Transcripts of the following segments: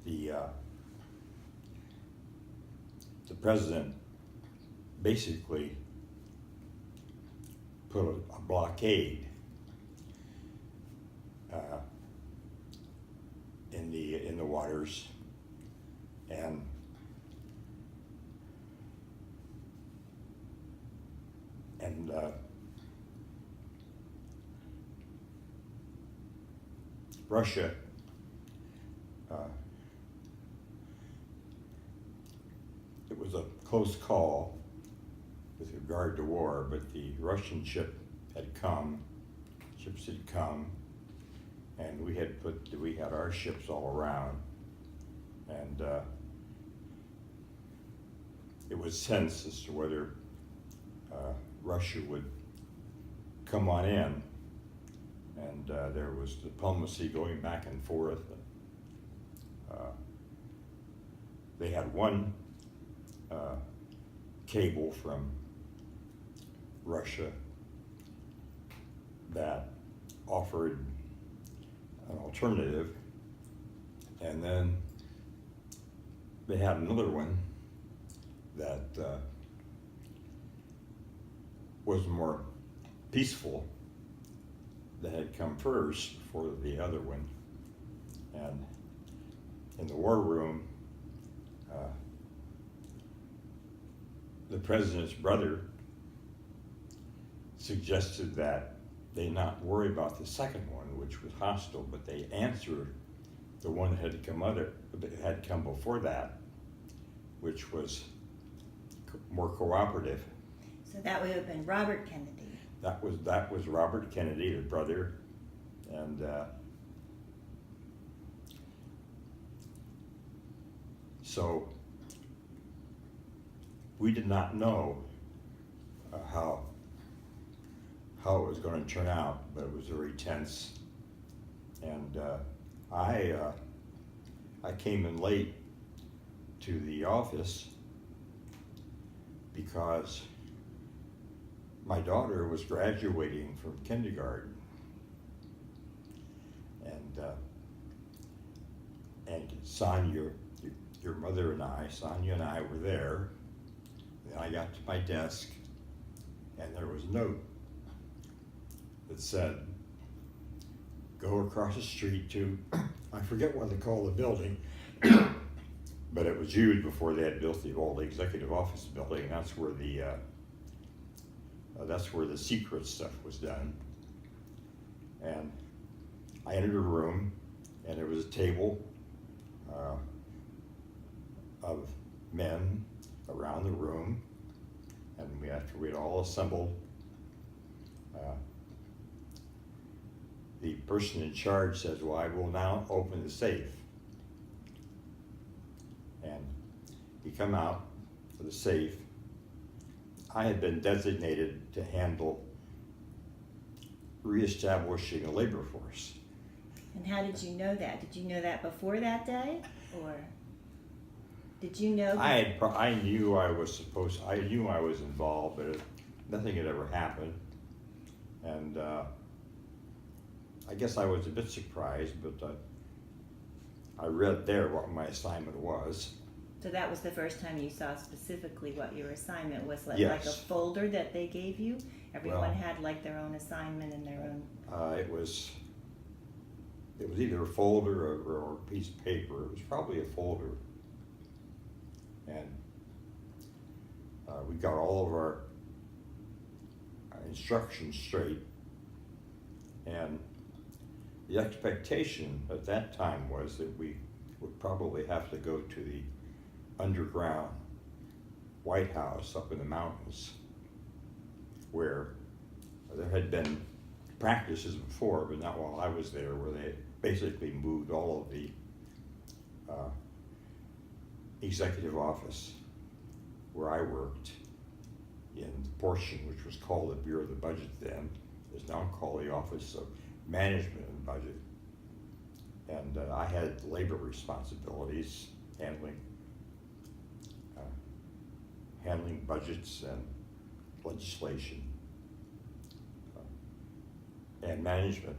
the president basically put a blockade in the waters, and Russia it was a close call with regard to war, but the Russian ships had come, and we had our ships all around, and it was tense as to whether Russia would come on in, and there was diplomacy going back and forth. They had one cable from Russia that offered an alternative, and then they had another one that was more peaceful, that had come first before the other one. And in the war room, the president's brother suggested that they not worry about the second one, which was hostile, but they answered the one that had come before that, which was more cooperative. So that would have been Robert Kennedy. That was Robert Kennedy, the brother, and so we did not know how it was going to turn out, but it was very tense. And I came in late to the office because my daughter was graduating from kindergarten, and Sonia, your mother and Sonia and I were there. And I got to my desk, and there was a note that said, "Go across the street to," I forget what they call the building, but it was used before they had built the old executive office building. And that's where the secret stuff was done. And I entered a room, and there was a table of men around the room, and after we'd all assembled, the person in charge says, "Well, I will now open the safe." And he come out to the safe. I had been designated to handle reestablishing a labor force. And how did you know that? Did you know that before that day, or did you know? I knew I was involved, but nothing had ever happened. And I guess I was a bit surprised, but I read there what my assignment was. So that was the first time you saw specifically what your assignment was, Yes. like a folder that they gave you? Everyone Well, had like their own assignment and their own... It was either a folder or a piece of paper. It was probably a folder. And we got all of our instructions straight. And the expectation at that time was that we would probably have to go to the underground White House up in the mountains, where there had been practices before, but not while I was there, where they basically moved all of the executive office where I worked in the portion which was called the Bureau of the Budget then, is now called the Office of Management and Budget. And I had labor responsibilities, handling budgets and legislation and management.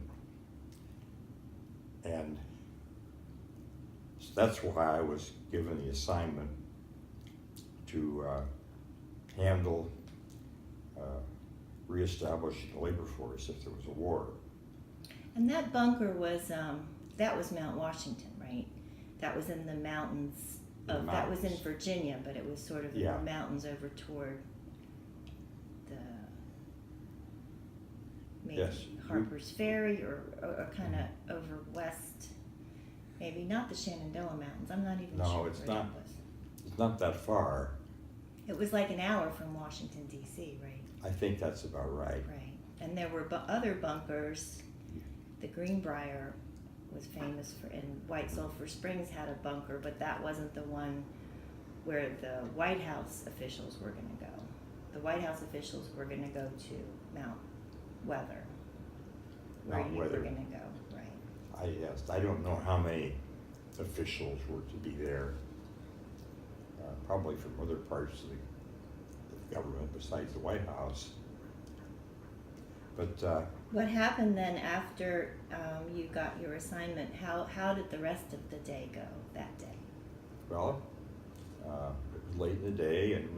And that's why I was given the assignment to handle reestablishing the labor force if there was a war. And that bunker was, that was Mount Washington, right? That was in the mountains of, that was in Virginia, but it was sort of in Yeah. the mountains over toward the, maybe Yes. Harper's Ferry or kind of over west, maybe not the Shenandoah Mountains, I'm not even No, sure it's where not. that was. It's not that far. It was like an hour from Washington DC, right? I think that's about right. Right, and there were other bunkers. The Greenbrier was famous for, and White Sulphur Springs had a bunker, but that wasn't the one where the White House officials were going to go. The White House officials were going to go to Mount Weather, where Mount you were Weather. going to go, right? I don't know how many officials were to be there. Probably from other parts of the government besides the White House. But What happened then after you got your assignment? How did the rest of the day go that day? well, it was late in the day, and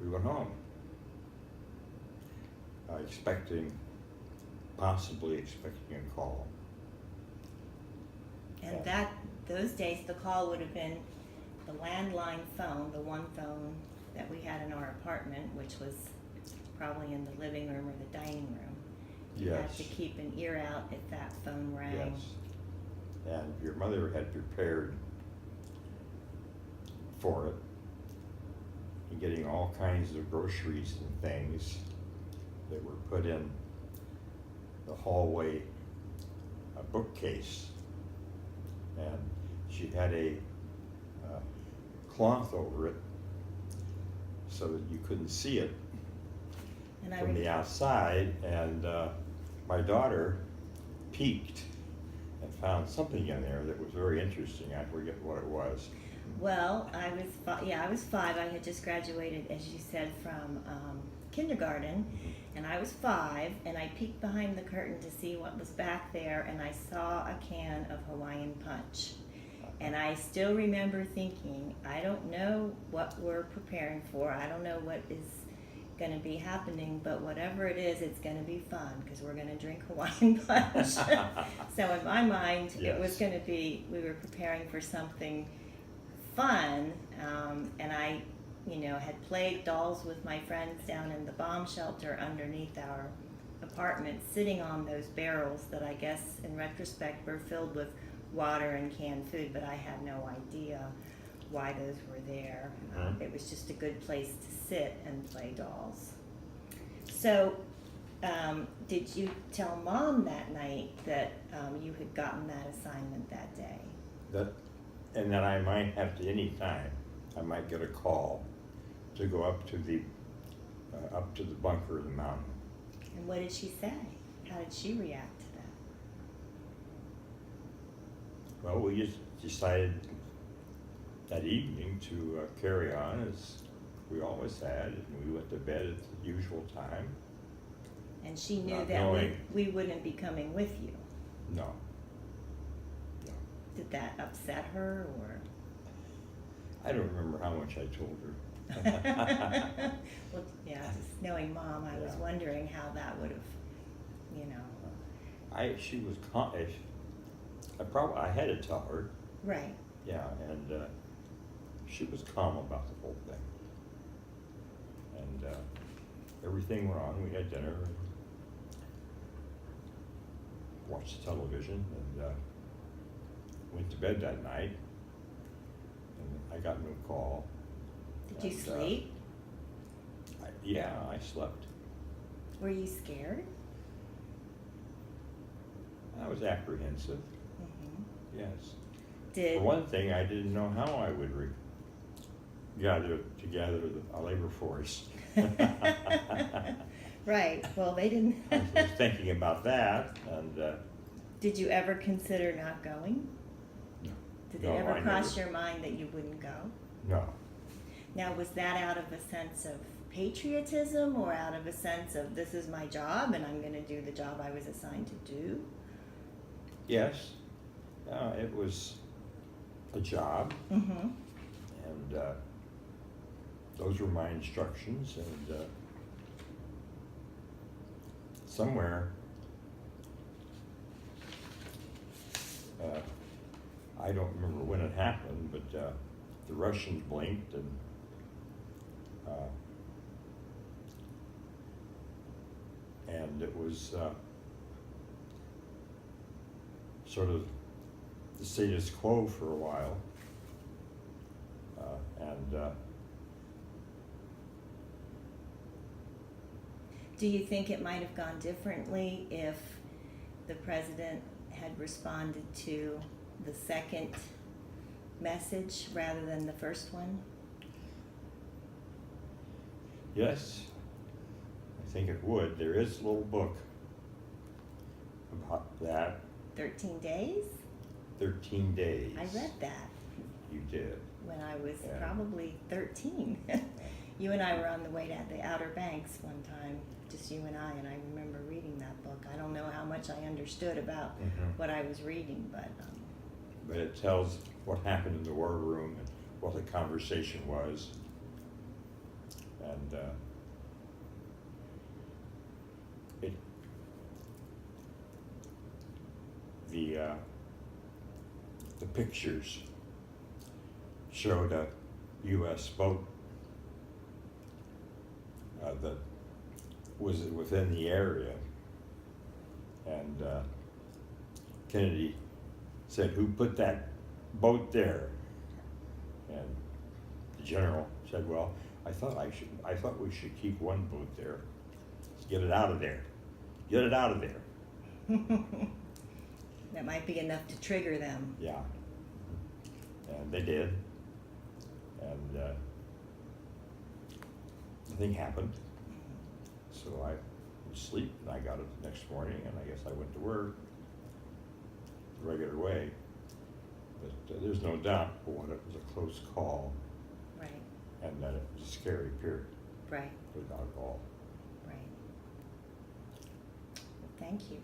we went home, possibly expecting a call. And Yeah. those days, the call would have been the landline phone, the one phone that we had in our apartment, which was probably in the living room or the dining room. You had Yes. to keep an ear out if that phone rang. Yes. And your mother had prepared for it, and getting all kinds of groceries and things that were put in the hallway bookcase. And she had a cloth over it so that you couldn't see it And from the outside, and my daughter peeked and found something in there that was very interesting. I forget what it was. Well, I was 5. I had just graduated, as you said, from kindergarten, and I was 5, and I peeked behind the curtain to see what was back there, and I saw a can of Hawaiian Punch. And I still remember thinking, I don't know what we're preparing for. I don't know what is going to be happening, but whatever it is, it's going to be fun because we're going to drink Hawaiian Punch. So in my mind, it was Yes. going to be, we were preparing for something fun, and I, had played dolls with my friends down in the bomb shelter underneath our apartment, sitting on those barrels that I guess in retrospect were filled with water and canned food, but I had no idea why those were there. It was just a good place to sit and play dolls. So, did you tell Mom that night that you had gotten that assignment that day? And that I might have to, any time, I might get a call to go up to the bunker of the mountain. And what did she say? How did she react to that? Well, we just decided that evening to carry on as we always had, and we went to bed at the usual time. And she knew Not that knowing. we wouldn't be coming with you. No. Did that upset her, or? I don't remember how much I told her. Well, yeah, just knowing Mom, I was Yeah. wondering how that would have, She was I had to tell her, Right. yeah, and she was calm about the whole thing. And everything went on. We had dinner, and watched television, and went to bed that night. And I got no call. Did you And, sleep? I slept. Were you scared? I was apprehensive, Mm-hmm. yes. Did For one thing, I didn't know how I would gather a labor force. Right. Well, they didn't. I was thinking about that, and Did you ever consider not going? no. Did No, it ever I cross never- your mind that you wouldn't go? No. Now, was that out of a sense of patriotism or out of a sense of this is my job and I'm going to do the job I was assigned to do? Yes. It was a job, Mm-hmm. and those were my instructions, and somewhere I don't remember when it happened, but the Russians blinked, and it was sort of the status quo for a while, and Do you think it might have gone differently if the president had responded to the second message rather than the first one? yes, I think it would. There is a little book about that, 13 days? 13 days. I read that You did. when I was Yeah. probably 13. You and I were on the way to the Outer Banks one time, just you and I remember reading that book. I don't know how much I understood about Mhm. what I was reading, but But it tells what happened in the war room and what the conversation was. And it the pictures showed a U.S. boat that was within the area, and Kennedy said, "Who put that boat there?" And the general said, "Well, I thought we should keep one boat there. Get it out of there. Get it out of there." that might be enough to trigger them. Yeah. And they did. And nothing happened. So I was asleep, and I got up the next morning, and I guess I went to work the regular way. But there's no doubt what it was a close call, Right, and that it was a scary period, right, without a all. right. Well, thank you.